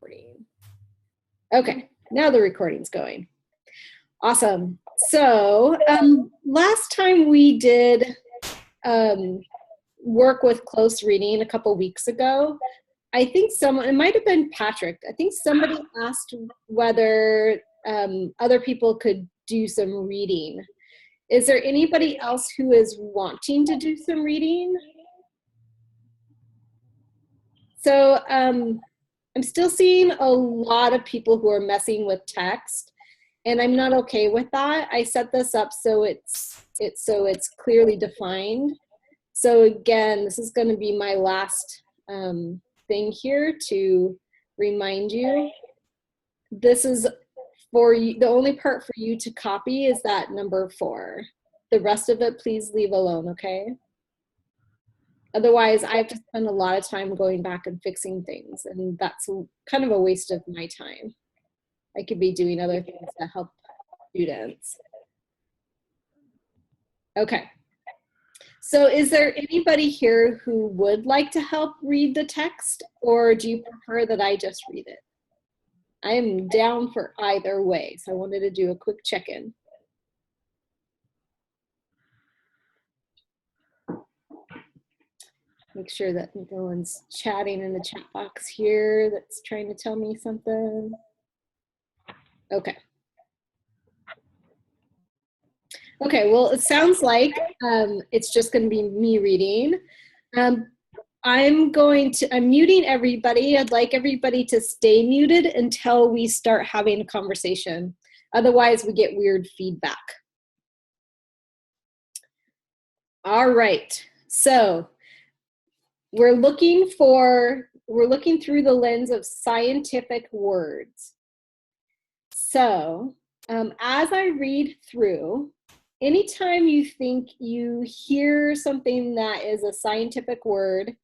recording. Okay, now the recording's going. Awesome. So last time we did work with close reading a couple weeks ago, I think someone, it might have been Patrick, I think somebody asked whether other people could do some reading. Is there anybody else who is wanting to do some reading? So I'm still seeing a lot of people who are messing with text, and I'm not okay with that. I set this up so it's clearly defined. So again, this is going to be my last thing here to remind you. This is for you. The only part for you to copy is that number 4. The rest of it, please leave alone, okay? Otherwise, I have to spend a lot of time going back and fixing things, and that's kind of a waste of my time. I could be doing other things to help students. Okay. So is there anybody here who would like to help read the text, or do you prefer that I just read it? I am down for either way, so I wanted to do a quick check-in. Make sure that no one's chatting in the chat box here that's trying to tell me something. Okay. Okay, well, it sounds like it's just going to be me reading. I'm muting everybody. I'd like everybody to stay muted until we start having a conversation. Otherwise, we get weird feedback. All right, so we're looking through the lens of scientific words. So as I read through, anytime you think you hear something that is a scientific word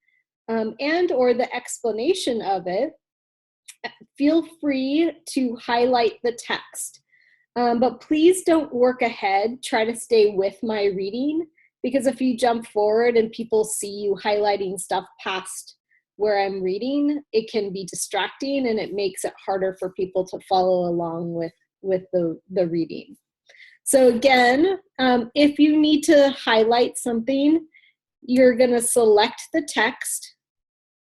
and or the explanation of it, feel free to highlight the text. But please don't work ahead. Try to stay with my reading, because if you jump forward and people see you highlighting stuff past where I'm reading, it can be distracting and it makes it harder for people to follow along with the reading. So again, if you need to highlight something, you're going to select the text,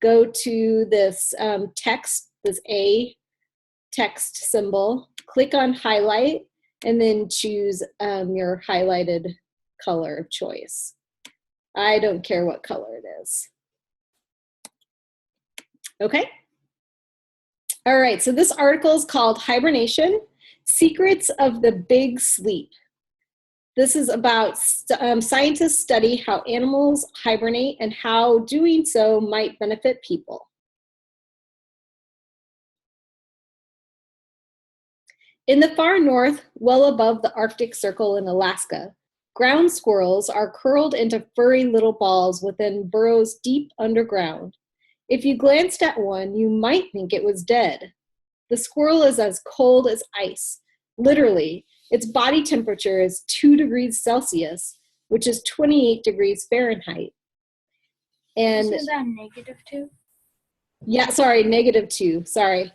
go to this this A text symbol, click on highlight, and then choose your highlighted color of choice. I don't care what color it is. Okay. All right, so this article is called Hibernation: Secrets of the Big Sleep. This is about scientists study how animals hibernate and how doing so might benefit people. In the far north, well above the Arctic Circle in Alaska, ground squirrels are curled into furry little balls within burrows deep underground. If you glanced at one, you might think it was dead. The squirrel is as cold as ice. Literally, its body temperature is 2 degrees Celsius, which is 28 degrees Fahrenheit. And isn't that -2? Yeah, sorry, -2, sorry.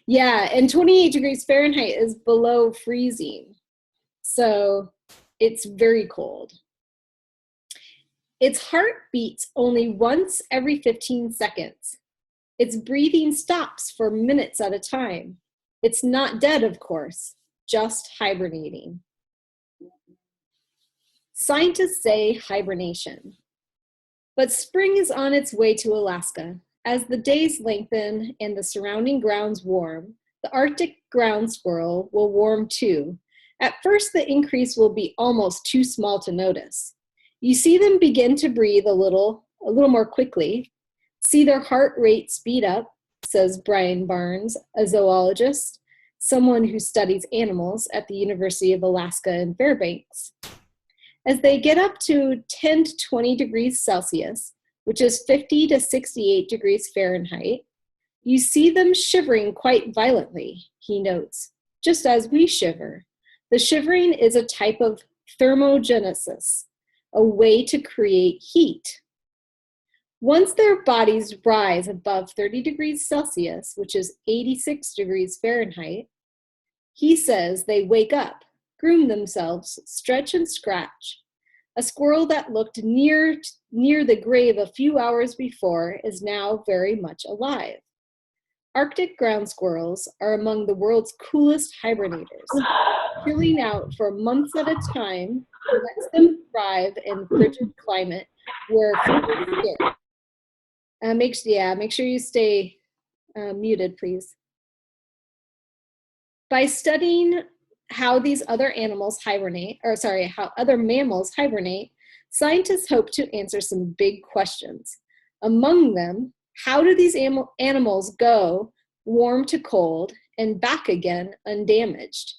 Yeah, and 28 degrees Fahrenheit is below freezing. So it's very cold. Its heart beats only once every 15 seconds. Its breathing stops for minutes at a time. It's not dead, of course, just hibernating. Scientists say hibernation. But spring is on its way to Alaska. As the days lengthen and the surrounding grounds warm, the Arctic ground squirrel will warm too. At first, the increase will be almost too small to notice. You see them begin to breathe a little more quickly, see their heart rate speed up, says Brian Barnes, a zoologist, someone who studies animals at the University of Alaska in Fairbanks. As they get up to 10 to 20 degrees Celsius, which is 50 to 68 degrees Fahrenheit, you see them shivering quite violently, he notes, just as we shiver. The shivering is a type of thermogenesis, a way to create heat. Once their bodies rise above 30 degrees Celsius, which is 86 degrees Fahrenheit, he says they wake up, groom themselves, stretch and scratch. A squirrel that looked near the grave a few hours before is now very much alive. Arctic ground squirrels are among the world's coolest hibernators. Chilling out for months at a time lets them thrive in frigid climate where food is scarce. Make sure you stay muted, please. By studying how these other animals hibernate, how other mammals hibernate, scientists hope to answer some big questions. Among them, how do these animals go warm to cold and back again undamaged?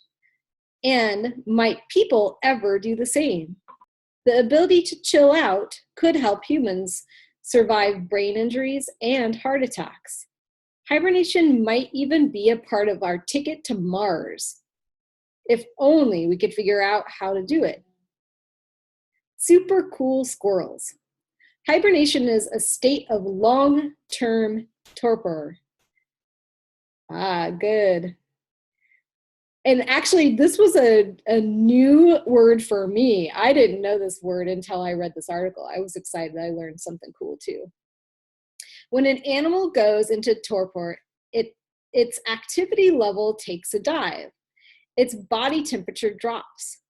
And might people ever do the same? The ability to chill out could help humans survive brain injuries and heart attacks. Hibernation might even be a part of our ticket to Mars. If only we could figure out how to do it. Super cool squirrels. Hibernation is a state of long-term torpor. Ah, good. And actually, this was a new word for me. I didn't know this word until I read this article. I was excited. I learned something cool too. When an animal goes into torpor, its activity level takes a dive. Its body temperature drops.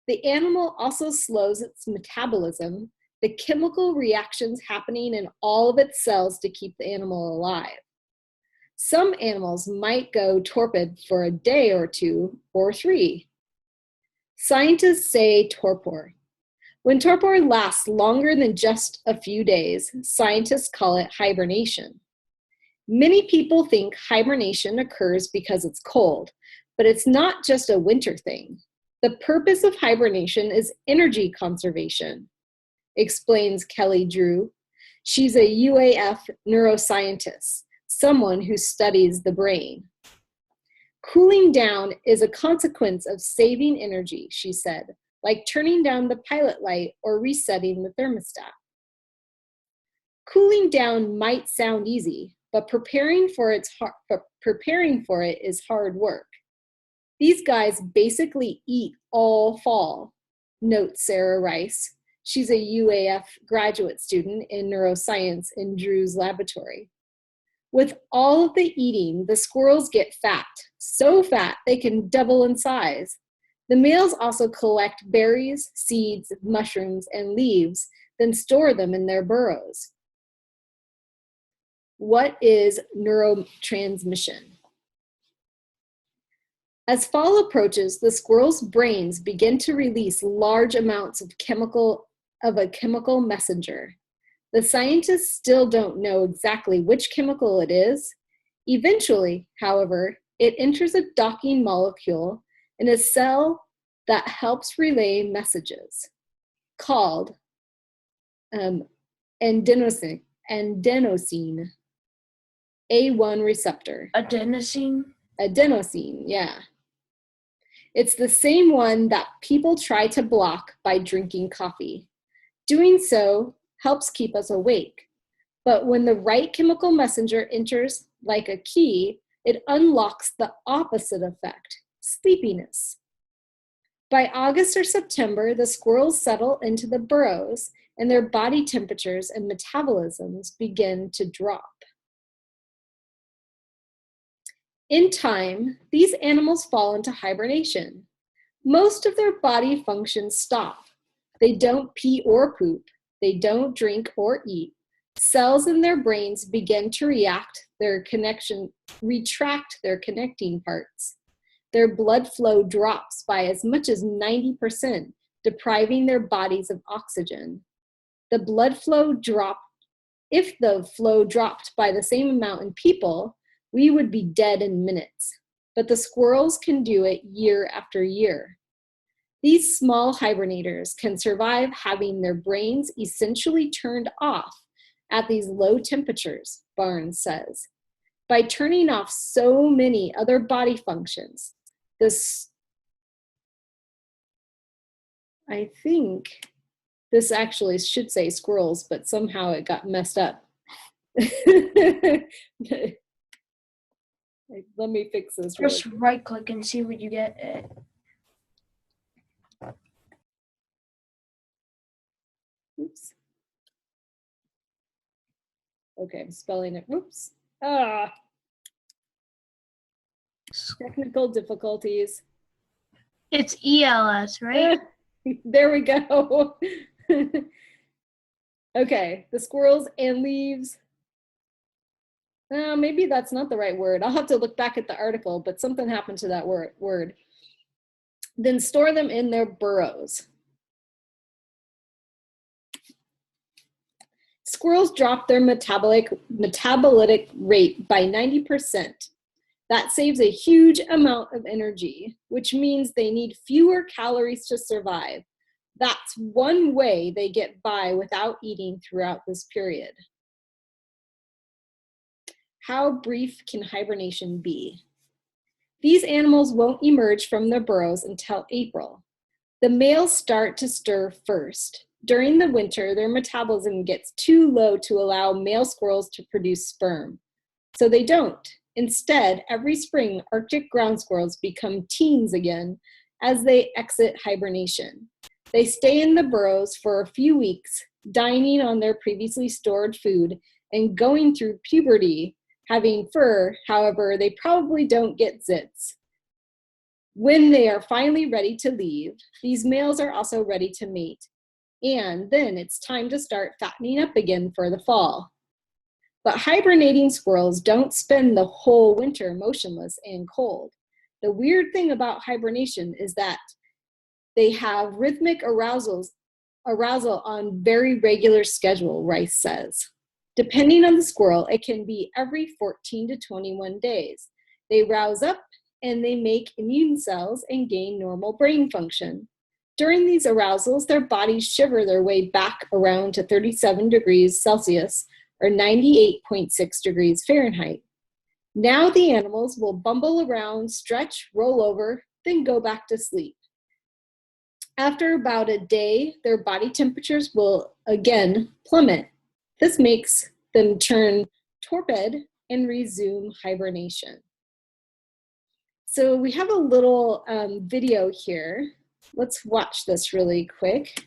The animal also slows its metabolism, the chemical reactions happening in all of its cells to keep the animal alive. Some animals might go torpid for a day or two or three. Scientists say torpor. When torpor lasts longer than just a few days, scientists call it hibernation. Many people think hibernation occurs because it's cold, but it's not just a winter thing. The purpose of hibernation is energy conservation, explains Kelly Drew. She's a UAF neuroscientist, someone who studies the brain. Cooling down is a consequence of saving energy, she said, like turning down the pilot light or resetting the thermostat. Cooling down might sound easy, but preparing for it is hard work. These guys basically eat all fall, notes Sarah Rice. She's a UAF graduate student in neuroscience in Drew's laboratory. With all of the eating, the squirrels get fat, so fat they can double in size. The males also collect berries, seeds, mushrooms, and leaves, then store them in their burrows. What is neurotransmission? As fall approaches, the squirrels' brains begin to release large amounts of a chemical messenger. The scientists still don't know exactly which chemical it is. Eventually, however, it enters a docking molecule in a cell that helps relay messages, called adenosine A1 receptor. Adenosine? Adenosine, yeah. It's the same one that people try to block by drinking coffee. Doing so helps keep us awake. But when the right chemical messenger enters like a key, it unlocks the opposite effect, sleepiness. By August or September, the squirrels settle into the burrows and their body temperatures and metabolisms begin to drop. In time, these animals fall into hibernation. Most of their body functions stop. They don't pee or poop. They don't drink or eat. Cells in their brains begin to retract their connecting parts. Their blood flow drops by as much as 90%, depriving their bodies of oxygen. If the flow dropped by the same amount in people, we would be dead in minutes. But the squirrels can do it year after year. These small hibernators can survive having their brains essentially turned off at these low temperatures, Barnes says. By turning off so many other body functions, I think this actually should say squirrels, but somehow it got messed up. Let me fix this. Just right click and see what you get. Oops. Okay, I'm spelling it. Oops. Ah. Technical difficulties. It's ELS, right? There we go. Okay, the squirrels and leaves. Maybe that's not the right word. I'll have to look back at the article, but something happened to that word. Then store them in their burrows. Squirrels drop their metabolic rate by 90%. That saves a huge amount of energy, which means they need fewer calories to survive. That's one way they get by without eating throughout this period. How brief can hibernation be? These animals won't emerge from their burrows until April. The males start to stir first. During the winter, their metabolism gets too low to allow male squirrels to produce sperm. So they don't. Instead, every spring, Arctic ground squirrels become teens again as they exit hibernation. They stay in the burrows for a few weeks, dining on their previously stored food and going through puberty. Having fur, however, they probably don't get zits. When they are finally ready to leave, these males are also ready to mate. And then it's time to start fattening up again for the fall. But hibernating squirrels don't spend the whole winter motionless and cold. The weird thing about hibernation is that they have rhythmic arousal on very regular schedule, Rice says. Depending on the squirrel, it can be every 14 to 21 days. They rouse up and they make immune cells and gain normal brain function. During these arousals, their bodies shiver their way back around to 37 degrees Celsius or 98.6 degrees Fahrenheit. Now the animals will bumble around, stretch, roll over, then go back to sleep. After about a day, their body temperatures will again plummet. This makes them turn torpid and resume hibernation. So we have a little video here. Let's watch this really quick.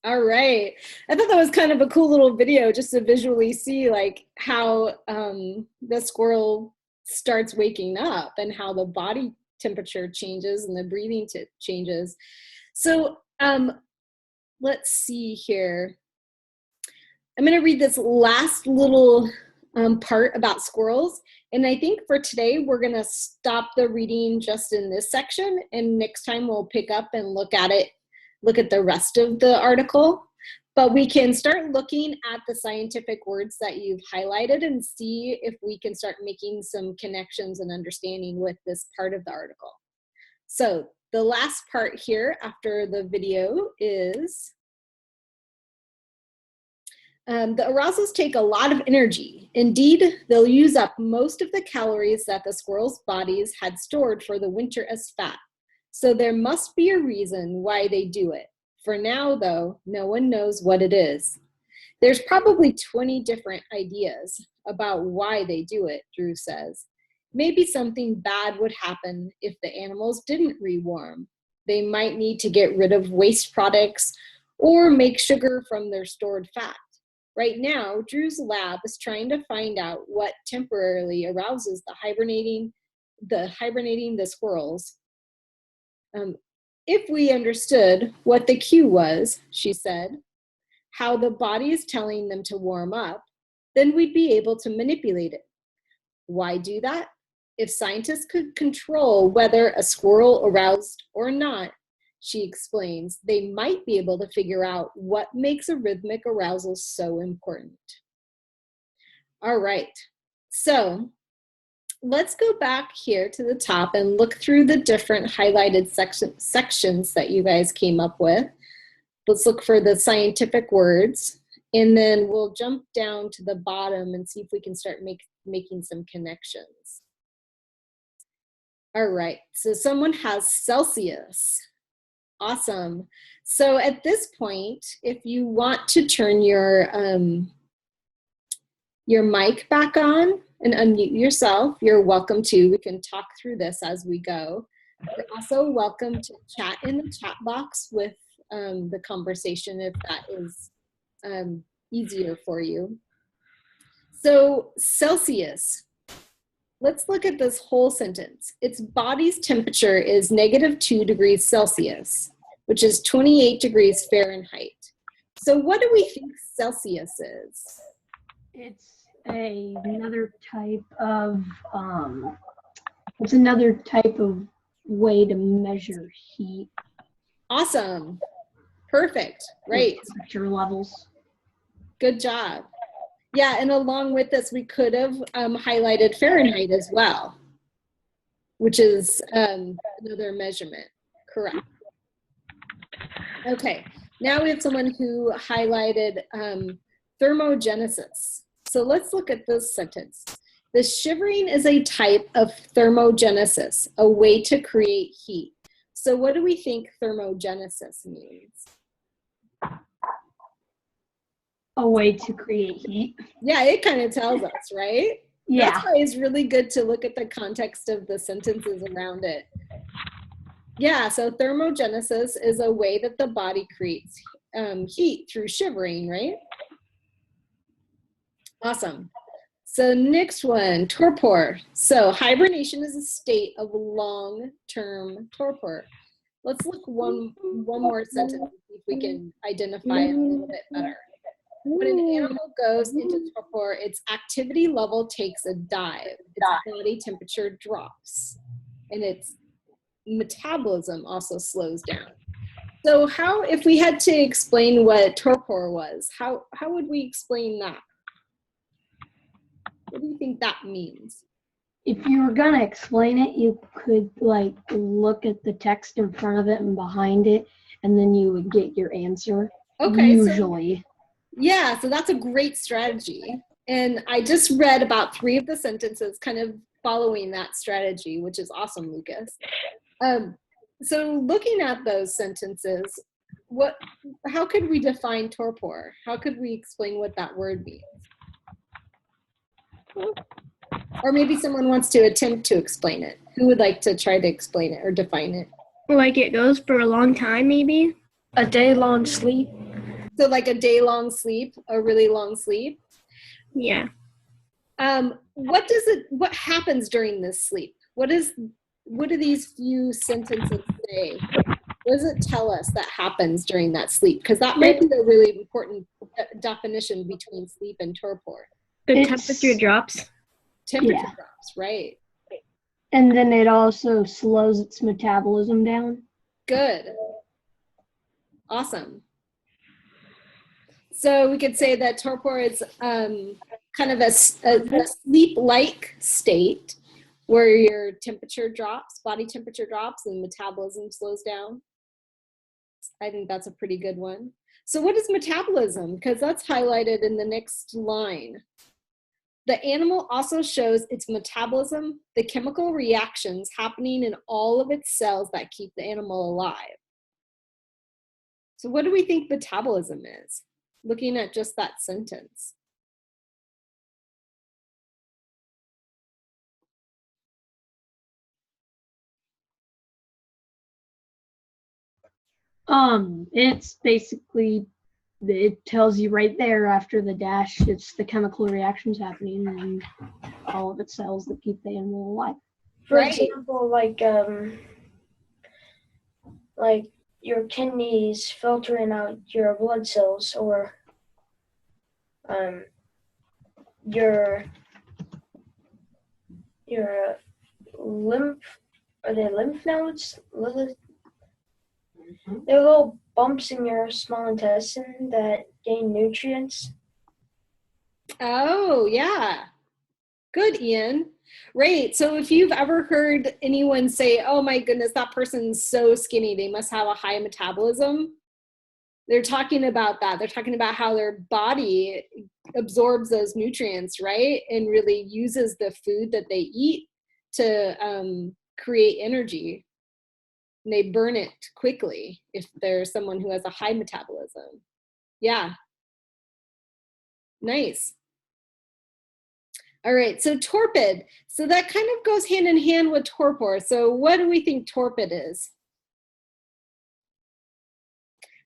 All right. I thought that was kind of a cool little video just to visually see like how the squirrel starts waking up and how the body temperature changes and the breathing changes. So let's see here. I'm going to read this last little part about squirrels. And I think for today, we're going to stop the reading just in this section. And next time we'll pick up and look at the rest of the article. But we can start looking at the scientific words that you've highlighted and see if we can start making some connections and understanding with this part of the article. So the last part here after the video is, the arousals take a lot of energy. Indeed, they'll use up most of the calories that the squirrels' bodies had stored for the winter as fat. So there must be a reason why they do it. For now, though, no one knows what it is. There's probably 20 different ideas about why they do it, Drew says. Maybe something bad would happen if the animals didn't rewarm. They might need to get rid of waste products or make sugar from their stored fat. Right now, Drew's lab is trying to find out what temporarily arouses the hibernating squirrels. If we understood what the cue was, she said, how the body is telling them to warm up, then we'd be able to manipulate it. Why do that? If scientists could control whether a squirrel aroused or not, she explains, they might be able to figure out what makes a rhythmic arousal so important. All right, so let's go back here to the top and look through the different highlighted sections that you guys came up with. Let's look for the scientific words, and then we'll jump down to the bottom and see if we can start making some connections. All right, so someone has Celsius. Awesome. So at this point, if you want to turn your mic back on and unmute yourself, you're welcome to. We can talk through this as we go. You're also welcome to chat in the chat box with the conversation if that is easier for you. So Celsius. Let's look at this whole sentence. Its body's temperature is -2 degrees Celsius, which is 28 degrees Fahrenheit. So what do we think Celsius is? It's another type of it's another type of way to measure heat. Awesome. Perfect. Right. Temperature levels. Good job. Yeah, and along with this, we could have highlighted Fahrenheit as well, which is another measurement. Correct. Okay, now we have someone who highlighted thermogenesis. So let's look at this sentence. The shivering is a type of thermogenesis, a way to create heat. So what do we think thermogenesis means? A way to create heat. Yeah, it kind of tells us, right? Yeah. That's why it's really good to look at the context of the sentences around it. Yeah, so thermogenesis is a way that the body creates heat through shivering, right? Awesome. So next one, torpor. So hibernation is a state of long-term torpor. Let's look one more sentence and see if we can identify it a little bit better. When an animal goes into torpor, its activity level takes a dive. Its body temperature drops, and its metabolism also slows down. So how, if we had to explain what torpor was, how would we explain that? What do you think that means? If you were gonna explain it, you could like look at the text in front of it and behind it, and then you would get your answer. Okay, Usually. Yeah, so that's a great strategy. And I just read about 3 of the sentences kind of following that strategy, which is awesome, Lucas. So looking at those sentences, how could we define torpor? How could we explain what that word means? Or maybe someone wants to attempt to explain it. Who would like to try to explain it or define it? Like it goes for a long time, maybe? A day-long sleep. So like a day-long sleep, a really long sleep. Yeah. What happens during this sleep? What do these few sentences say? What does it tell us that happens during that sleep? Because that might be a really important definition between sleep and torpor. The temperature drops. Temperature Yeah. drops, right? And then it also slows its metabolism down. Good. Awesome. So we could say that torpor is kind of a sleep-like state where your temperature drops, body temperature drops, and metabolism slows down. I think that's a pretty good one. So what is metabolism? Because that's highlighted in the next line. The animal also shows its metabolism, the chemical reactions happening in all of its cells that keep the animal alive. So what do we think metabolism is? Looking at just that sentence. It's basically, it tells you right there after the dash, it's the chemical reactions happening in all of its cells that keep the animal alive. For Right. example, like your kidneys filtering out your blood cells, or your lymph, are they lymph nodes? They're little bumps in your small intestine that gain nutrients. Oh, yeah. Good, Ian. Right. So if you've ever heard anyone say, oh my goodness, that person's so skinny, they must have a high metabolism. They're talking about that. They're talking about how their body absorbs those nutrients, right? And really uses the food that they eat to create energy. And they burn it quickly if there's someone who has a high metabolism. Yeah. Nice. All right, so torpid. So that kind of goes hand in hand with torpor. So what do we think torpid is?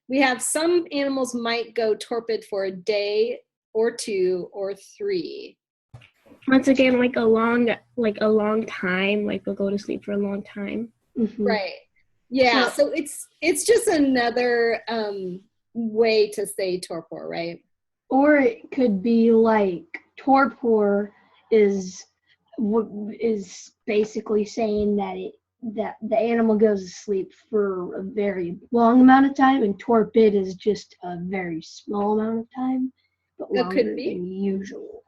We have some animals might go torpid for a day or 2 or 3. Once again, like a long time, like they'll go to sleep for a long time. Mhm. Right. Yeah, so it's just another way to say torpor, right? Or it could be like torpor is basically saying that the animal goes to sleep for a very long amount of time, and torpid is just a very small amount of time, but That could longer be. than usual.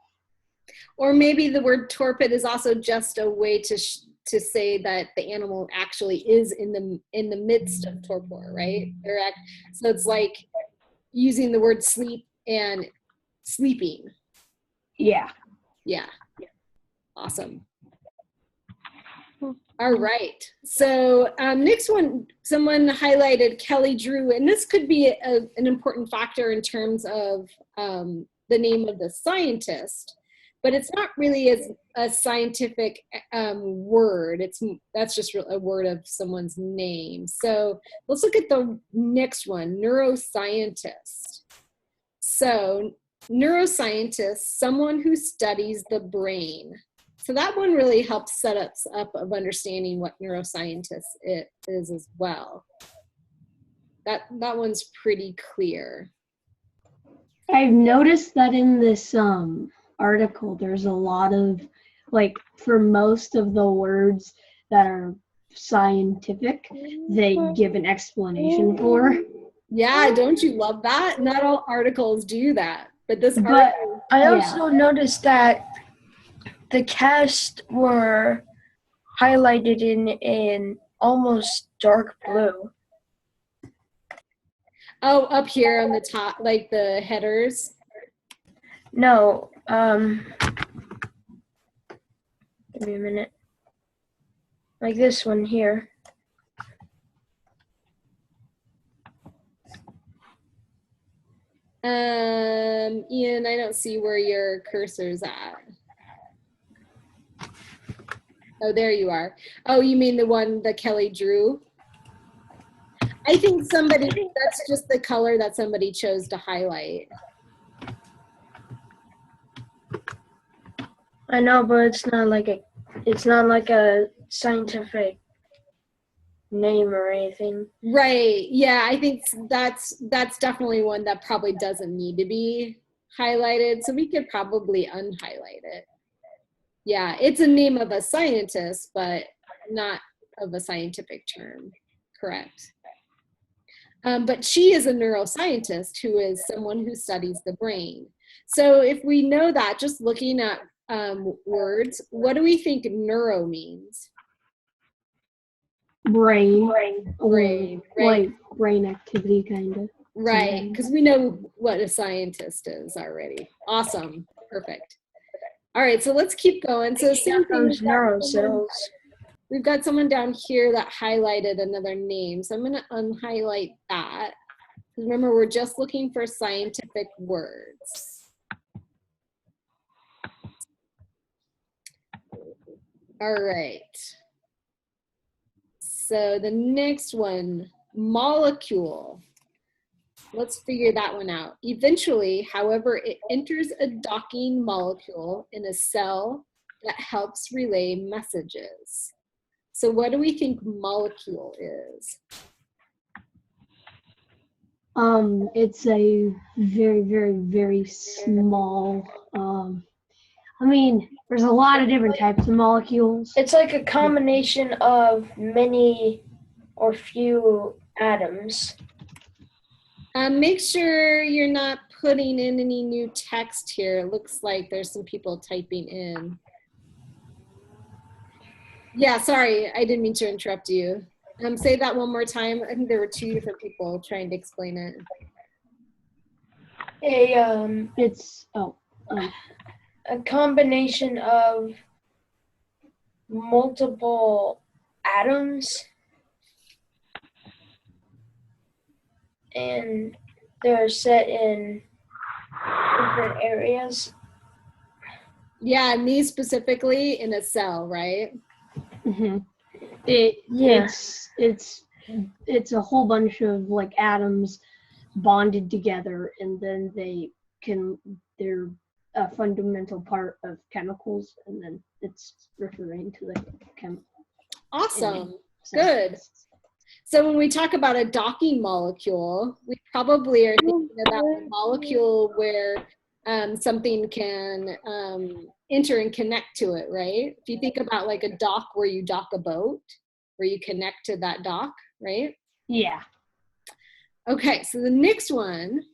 Or maybe the word torpid is also just a way to say that the animal actually is in the midst of torpor, right? So it's like using the word sleep and sleeping. Yeah. Yeah. Awesome. All right. So next one, someone highlighted Kelly Drew, and this could be an important factor in terms of the name of the scientist, but it's not really as a scientific word. That's just a word of someone's name. So let's look at the next one, neuroscientist. So neuroscientist, someone who studies the brain. So that one really helps set us up of understanding what neuroscientist it is as well. That one's pretty clear. I've noticed that in this article, there's a lot of, like, for most of the words that are scientific, they give an explanation for. Yeah, don't you love that? Not all articles do that, but this But article, I also noticed that the cast were highlighted in almost dark blue. oh, up here on the top, like the headers. No, give me a minute. Like this one here. Ian, I don't see where your cursor's at. Oh, there you are. Oh, you mean the one that Kelly drew? I think that's just the color that somebody chose to highlight. I know, but it's not like a scientific name or anything. Right. Yeah, I think that's definitely one that probably doesn't need to be highlighted. So we could probably unhighlight it. Yeah, it's a name of a scientist, but not of a scientific term. Correct. But she is a neuroscientist who is someone who studies the brain. So if we know that, just looking at words, what do we think neuro means? brain, Brain, right? like brain activity, kind of. Right, because we know what a scientist is already. Awesome, perfect. All right, so let's keep going. So same thing. Those neural cells. We've got someone down here that highlighted another name. So I'm going to unhighlight that. Remember, we're just looking for scientific words. All right. So the next one, molecule. Let's figure that one out. Eventually, however, it enters a docking molecule in a cell that helps relay messages. So what do we think molecule is? It's a very, very, very small, I mean, there's a lot of different types of molecules. It's like a combination of many or few atoms. Make sure you're not putting in any new text here. It looks like there's some people typing in. Yeah, sorry, I didn't mean to interrupt you. Say that one more time. I think there were two different people trying to explain it. A combination of multiple atoms, and they're set in different areas. Yeah, and these specifically in a cell, right? Mm-hmm. It's a whole bunch of like atoms bonded together, and then they're a fundamental part of chemicals, and then it's referring to the chemical. Awesome. Good. So when we talk about a docking molecule, we probably are thinking about a molecule where something can enter and connect to it, right? If you think about like a dock where you dock a boat, where you connect to that dock, right? Yeah. Okay, so the next one,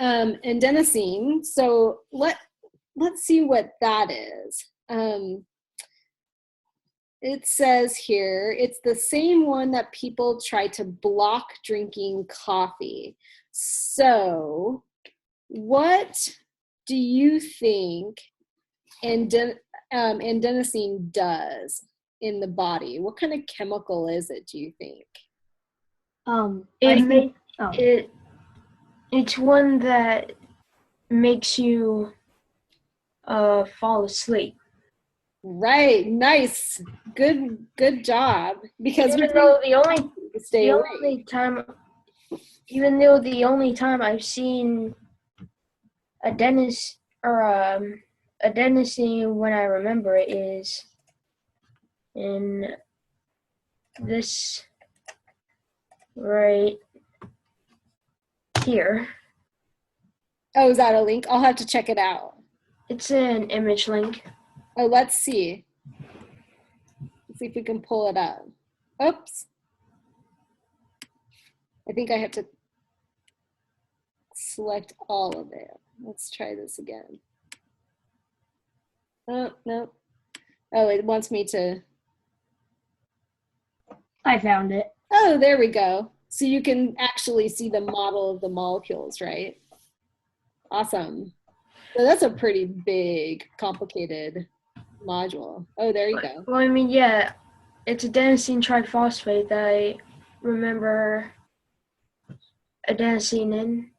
adenosine. So let's see what that is. It says here, it's the same one that people try to block drinking coffee. So what do you think adenosine does in the body? What kind of chemical is it, do you think? I It think, it's one that makes you fall asleep. Right, nice, good job. Because we Even though the stay awake. the only time I've seen adenosine when I remember it is in this right here. Oh, is that a link? I'll have to check it out. It's an image link. Oh, let's see. Let's see if we can pull it up. Oops. I think I have to select all of it. Let's try this again. Oh, no. Oh, it wants me to. I found it. Oh, there we go. So you can actually see the model of the molecules, right? Awesome. So that's a pretty big, complicated module. Oh, there you go. Well, I mean, yeah, it's adenosine triphosphate that I remember adenosine in.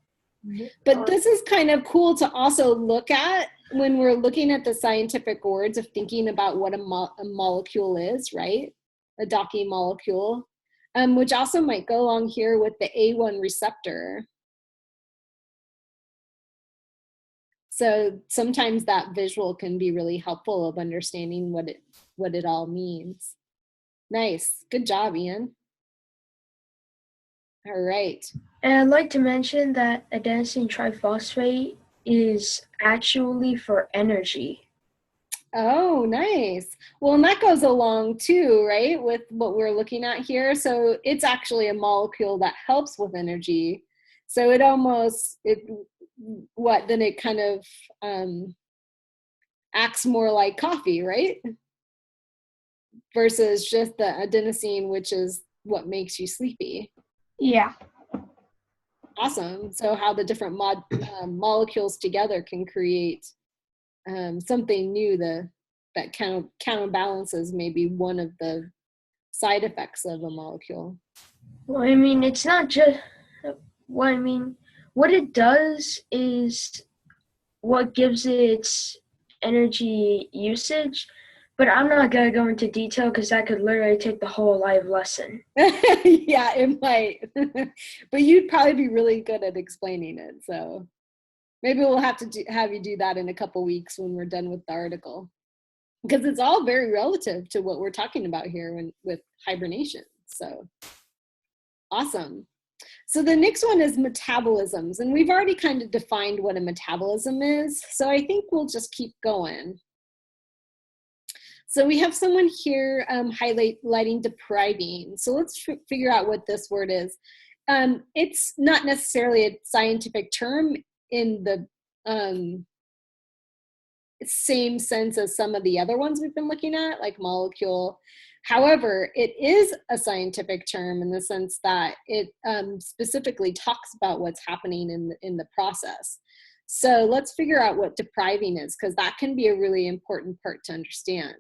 But this is kind of cool to also look at when we're looking at the scientific words of thinking about what a molecule is, right? A docking molecule, which also might go along here with the A1 receptor. So sometimes that visual can be really helpful of understanding what it all means. Nice, good job, Ian. All right. And I'd like to mention that adenosine triphosphate is actually for energy. Oh, nice. Well, and that goes along too, right, with what we're looking at here. So it's actually a molecule that helps with energy. So it almost, then it kind of acts more like coffee, right? Versus just the adenosine, which is what makes you sleepy. Yeah. Awesome. So how the different molecules together can create something new that counterbalances maybe one of the side effects of a molecule. Well, I mean, it's not just, well, I mean, what it does is what gives it its energy usage, but I'm not going to go into detail because that could literally take the whole live lesson. Yeah, it might. But you'd probably be really good at explaining it. So maybe we'll have to have you do that in a couple weeks when we're done with the article. Because it's all very relative to what we're talking about here with hibernation. So awesome. So the next one is metabolisms. And we've already kind of defined what a metabolism is. So I think we'll just keep going. So we have someone here highlighting depriving. So let's figure out what this word is. It's not necessarily a scientific term in the same sense as some of the other ones we've been looking at, like molecule. However, it is a scientific term in the sense that it specifically talks about what's happening in the process. So let's figure out what depriving is, because that can be a really important part to understand.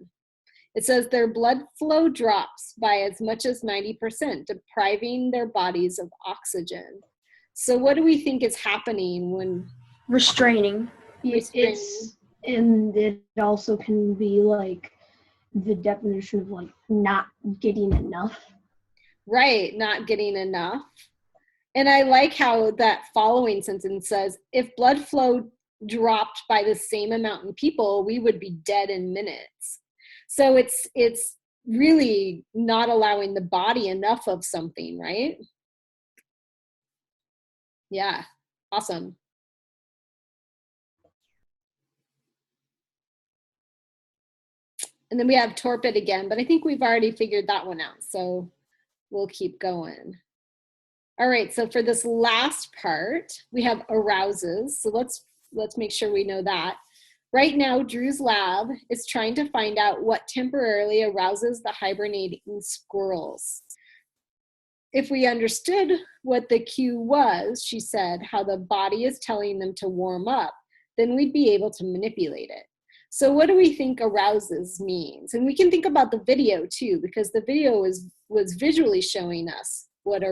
It says their blood flow drops by as much as 90%, depriving their bodies of oxygen. So what do we think is happening when Restraining. And it also can be like the definition of like not getting enough. Right, not getting enough. And I like how that following sentence says, if blood flow dropped by the same amount in people, we would be dead in minutes. So it's really not allowing the body enough of something, right? Yeah, awesome. And then we have torpid again, but I think we've already figured that one out. So we'll keep going. All right, so for this last part, we have arouses. So let's make sure we know that. Right now, Drew's lab is trying to find out what temporarily arouses the hibernating squirrels. If we understood what the cue was, she said, how the body is telling them to warm up, then we'd be able to manipulate it. So what do we think arouses means? And we can think about the video too, because the video was visually showing us what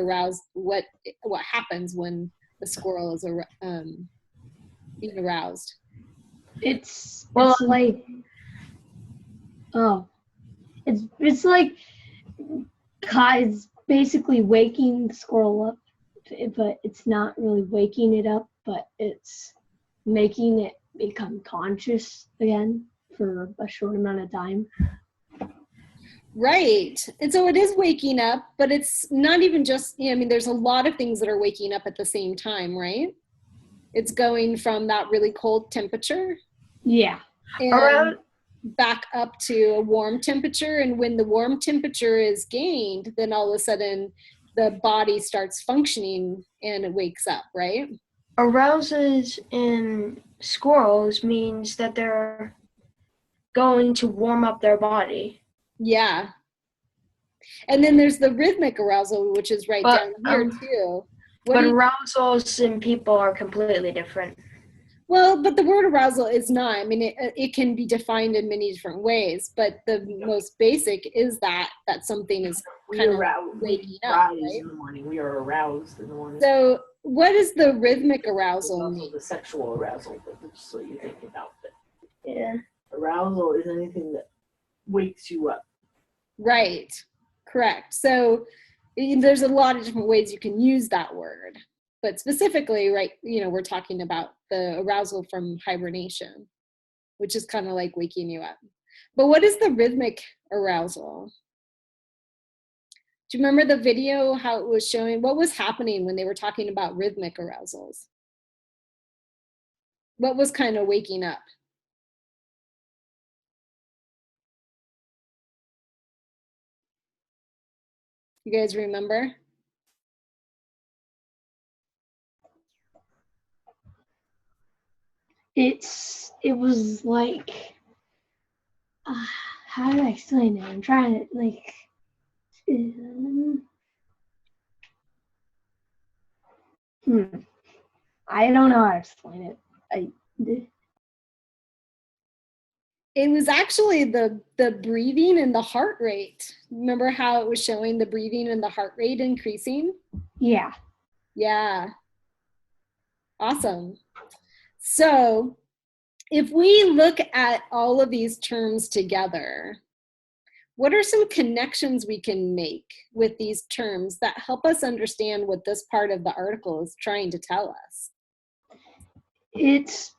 happens when the squirrel is being aroused. It's like, it's like it's basically waking the squirrel up, but it's not really waking it up, but it's making it become conscious again for a short amount of time. Right. And so it is waking up, but it's not even just, I mean, there's a lot of things that are waking up at the same time, right? It's going from that really cold temperature. Yeah. And back up to a warm temperature. And when the warm temperature is gained, then all of a sudden the body starts functioning and it wakes up, right? Arouses in squirrels means that they're going to warm up their body. Yeah. And then there's the rhythmic arousal, which is right down here too. But arousals in people are completely different. Well, but the word arousal is not. I mean, it can be defined in many different ways, but the most basic is that something is kind of waking up, right? In the morning. We are aroused in the morning. So what does the rhythmic arousal There's mean? also the sexual arousal, but just so you think about it. Yeah. Arousal is anything that wakes you up. Right, correct. So there's a lot of different ways you can use that word, but specifically, right, we're talking about the arousal from hibernation, which is kind of like waking you up. But what is the rhythmic arousal? Do you remember the video, how it was showing what was happening when they were talking about rhythmic arousals? What was kind of waking up? You guys remember? It was like, how do I explain it? I'm trying to like, I don't know how to explain it. It was actually the breathing and the heart rate. Remember how it was showing the breathing and the heart rate increasing? Yeah. Yeah. Awesome. So if we look at all of these terms together, what are some connections we can make with these terms that help us understand what this part of the article is trying to tell us? It's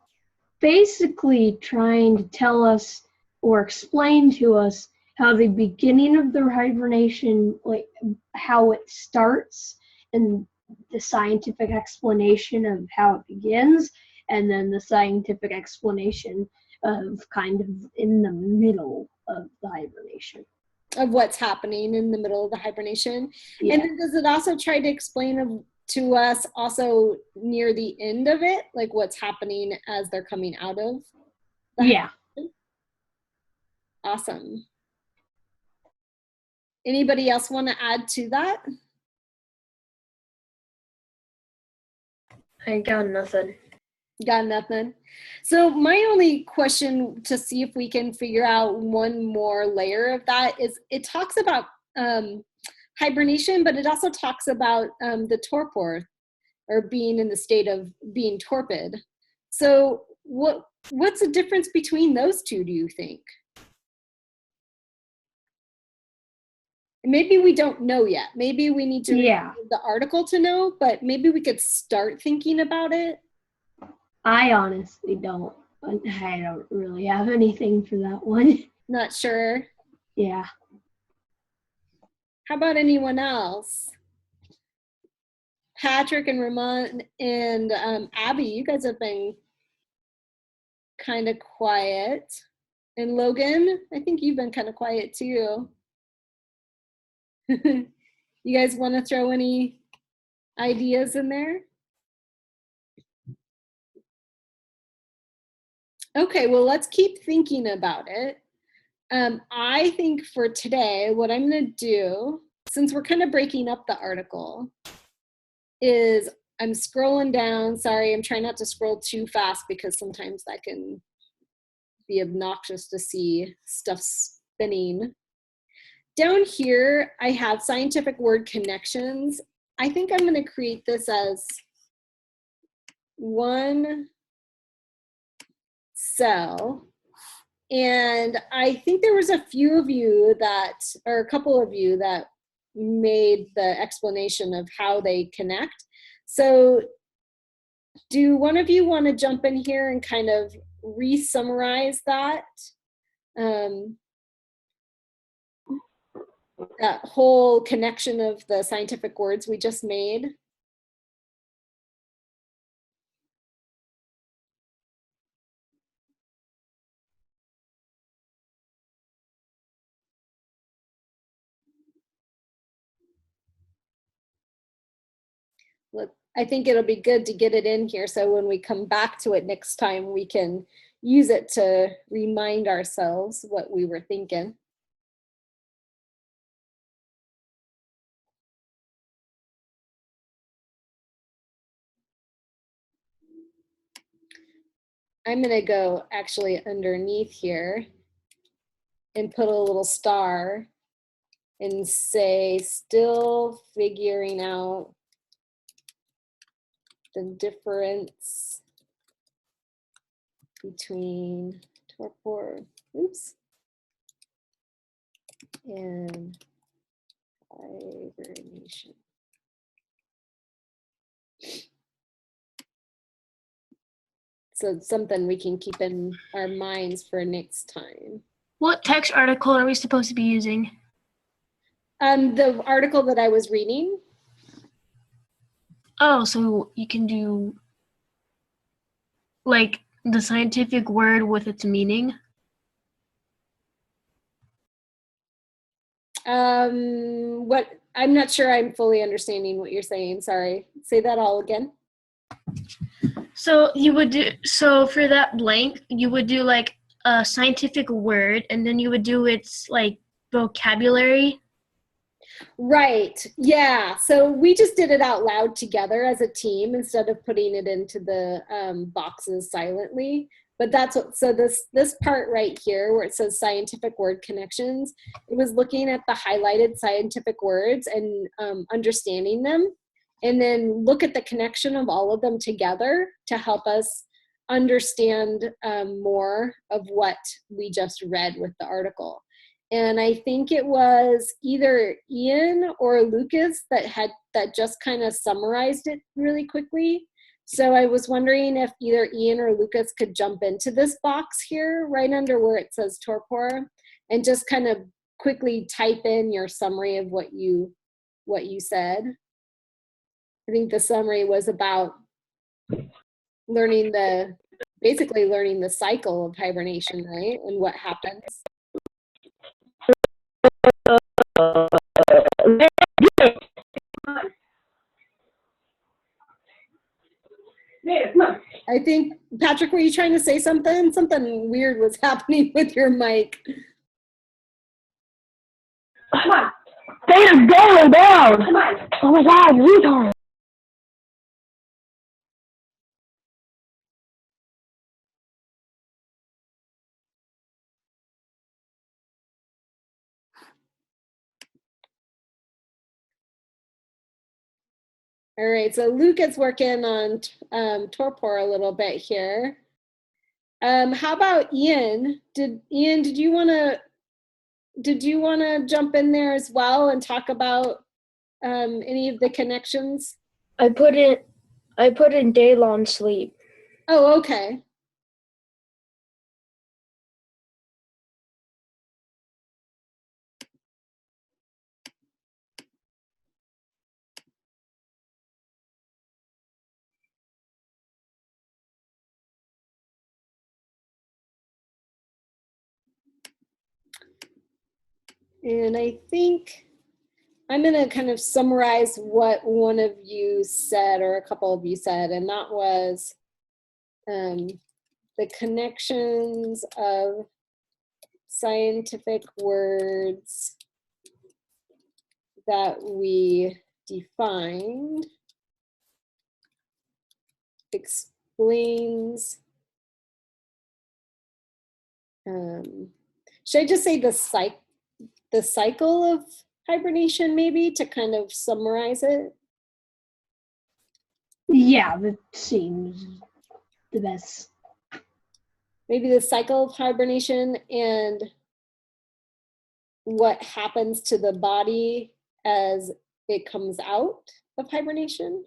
basically trying to tell us or explain to us how the beginning of their hibernation, like how it starts and the scientific explanation of how it begins, and then the scientific explanation of kind of in the middle of the hibernation. Of what's happening in the middle of the hibernation. Yeah. And then does it also try to explain to us also near the end of it, like what's happening as they're coming out of the Yeah. hibernation? Awesome. Anybody else want to add to that? I got nothing. Got nothing. So my only question to see if we can figure out one more layer of that is it talks about hibernation, but it also talks about the torpor, or being in the state of being torpid. So what's the difference between those two, do you think? Maybe we don't know yet. Maybe we need to read the article to know, but maybe we could start thinking about it. I honestly don't. I don't really have anything for that one. Not sure. Yeah. How about anyone else? Patrick and Ramon and Abby, you guys have been kind of quiet. And Logan, I think you've been kind of quiet too. You guys want to throw any ideas in there? Okay, well, let's keep thinking about it. I think for today, what I'm going to do, since we're kind of breaking up the article, is I'm scrolling down. Sorry, I'm trying not to scroll too fast because sometimes that can be obnoxious to see stuff spinning. Down here, I have scientific word connections. I think I'm going to create this as one cell. And I think there was a few of you that, or a couple of you that made the explanation of how they connect. So do one of you want to jump in here and kind of re-summarize that? That whole connection of the scientific words we just made? Look, I think it'll be good to get it in here so when we come back to it next time, we can use it to remind ourselves what we were thinking. I'm going to go actually underneath here and put a little star and say, still figuring out the difference between torpor, oops, and hibernation. So it's something we can keep in our minds for next time. What text article are we supposed to be using? The article that I was reading. Oh, so you can do like the scientific word with its meaning? What, I'm not sure I'm fully understanding what you're saying. Sorry. Say that all again. So you would do, so for that blank, you would do like a scientific word and then you would do its like vocabulary. Right. Yeah. So we just did it out loud together as a team instead of putting it into the boxes silently. But that's what, so this part right here where it says scientific word connections, it was looking at the highlighted scientific words and understanding them, and then look at the connection of all of them together to help us understand more of what we just read with the article. And I think it was either Ian or Lucas that just kind of summarized it really quickly. So I was wondering if either Ian or Lucas could jump into this box here, right under where it says torpor, and just kind of quickly type in your summary of what you said. I think the summary was about basically learning the cycle of hibernation, right? And what happens. I think, Patrick, were you trying to say something? Something weird was happening with your mic. Data's going down. Oh my god, retard. All right, so Lucas working on torpor a little bit here. How about Ian? Did you want to jump in there as well and talk about any of the connections? I put in day long sleep. Oh, okay. And I think I'm going to kind of summarize what one of you said, or a couple of you said, and that was the connections of scientific words that we defined explains should I just say the cycle of hibernation, maybe, to kind of summarize it? Yeah, that seems the best. Maybe the cycle of hibernation and what happens to the body as it comes out of hibernation.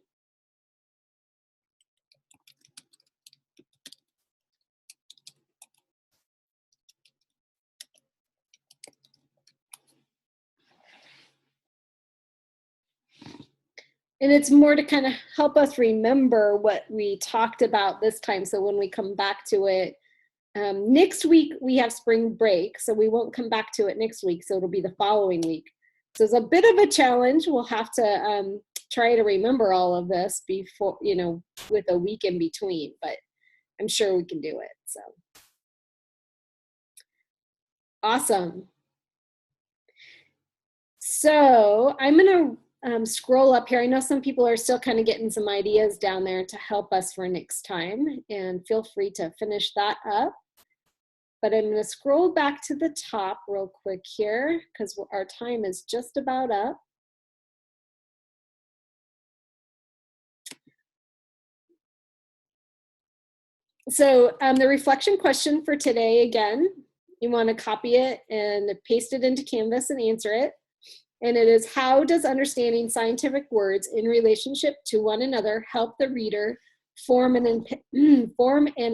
And it's more to kind of help us remember what we talked about this time. So when we come back to it, next week we have spring break, so we won't come back to it next week. So it'll be the following week. So it's a bit of a challenge. We'll have to try to remember all of this before, with a week in between, but I'm sure we can do it. So awesome. So I'm going to scroll up here. I know some people are still kind of getting some ideas down there to help us for next time, and feel free to finish that up. But I'm going to scroll back to the top real quick here because our time is just about up. So the reflection question for today, again, you want to copy it and paste it into Canvas and answer it. And it is, how does understanding scientific words in relationship to one another help the reader form an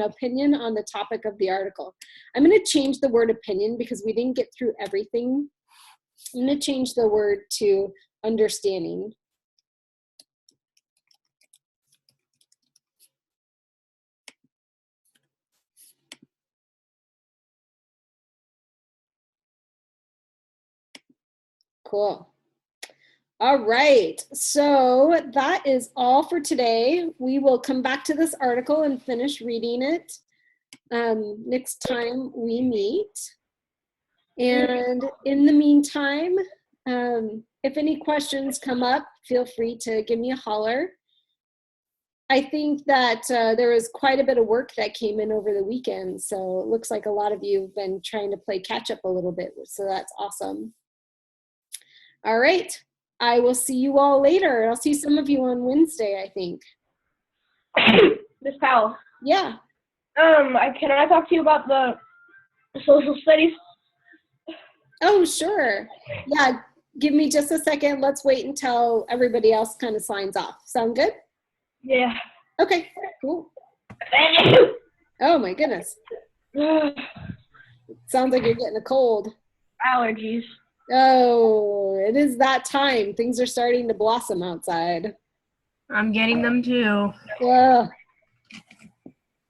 opinion on the topic of the article? I'm going to change the word opinion because we didn't get through everything. I'm going to change the word to understanding. Cool. All right, so that is all for today. We will come back to this article and finish reading it next time we meet. And in the meantime, if any questions come up, feel free to give me a holler. I think that there was quite a bit of work that came in over the weekend, so it looks like a lot of you have been trying to play catch up a little bit, so that's awesome. All right. I will see you all later. I'll see some of you on Wednesday, I think. Miss Powell. Yeah. Can I talk to you about the social studies? Oh, sure. Yeah, give me just a second. Let's wait until everybody else kind of signs off. Sound good? Yeah. Okay, cool. Thank you. Oh my goodness. Sounds like you're getting a cold. Allergies. Oh, it is that time. Things are starting to blossom outside. I'm getting them too. Ugh.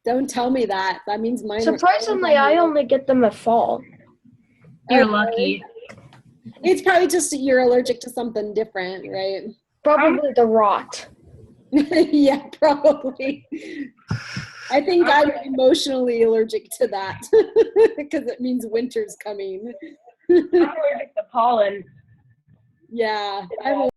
Don't tell me that. That means mine. Surprisingly, I only get them at fall. You're Okay. lucky. It's probably just you're allergic to something different, right? Probably the rot. Yeah, probably. I think I'm emotionally allergic to that because it means winter's coming. I'm allergic to pollen. Yeah, I'm